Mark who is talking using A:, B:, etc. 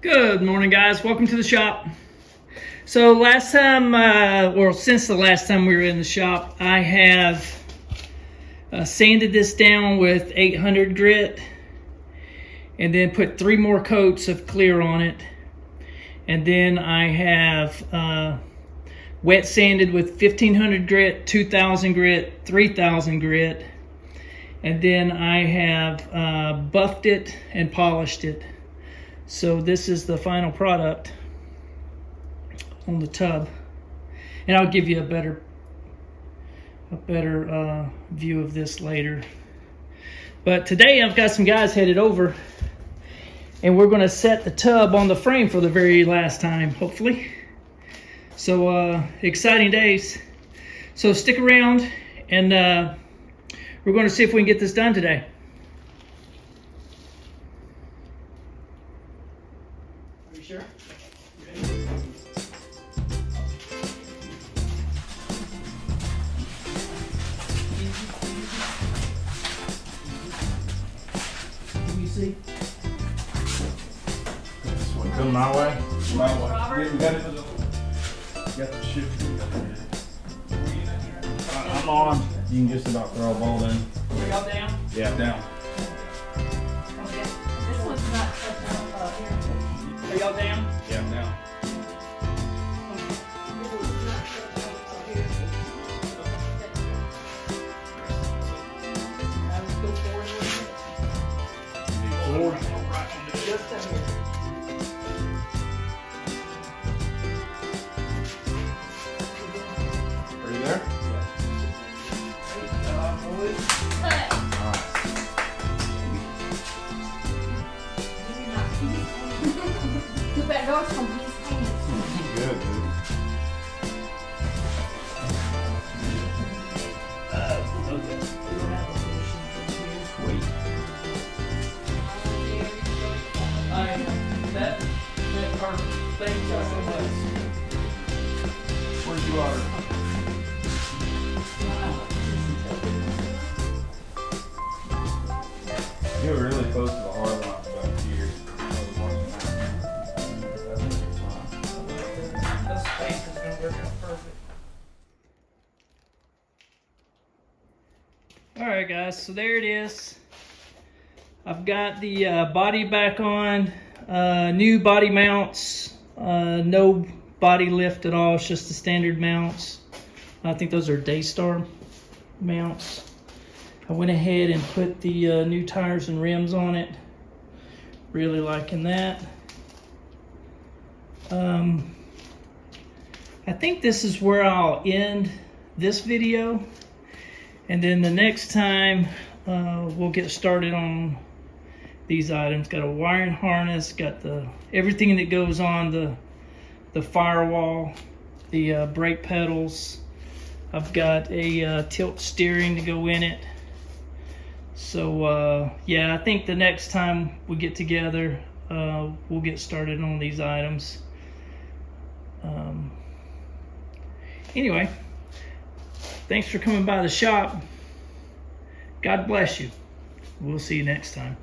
A: Good morning, guys. Welcome to the shop. So last time, since the last time we were in the shop, I have sanded this down with 800 grit and then put 3 more coats of clear on it. And then I have wet sanded with 1500 grit, 2000 grit, 3000 grit. And then I have buffed it and polished it. So this is the final product on the tub, and I'll give you a better view of this later. But today I've got some guys headed over, and we're going to set the tub on the frame for the very last time, hopefully. So exciting days. So stick around, and we're going to see if we can get this done today. Sure. Can you see?
B: This one come my way?
C: My way.
A: Robert?
C: Yeah, we got it. Got the shift.
B: I'm on. You can just about throw a ball in.
A: Are y'all down?
B: Yeah.
C: Down.
D: This one's not touching up here.
A: Are y'all down?
C: Yeah, down.
A: Let's go forward a little bit. Just down here.
B: Are you there?
D: You better go from his hands.
B: Good, dude. Sweet.
A: That our thing was.
C: Where's your water?
B: You were really close to the hard line about here.
A: This space is going to work out perfect. Alright guys, so there it is. I've got the body back on, new body mounts, no body lift at all, it's just the standard mounts. I think those are Daystar mounts. I went ahead and put the new tires and rims on it. Really liking that. I think this is where I'll end this video, and then the next time we'll get started on these items. Got a wiring harness, got the everything that goes on the firewall, the brake pedals. I've got a tilt steering to go in it. So yeah, I think the next time we get together, we'll get started on these items. Anyway, thanks for coming by the shop. God bless you. We'll see you next time.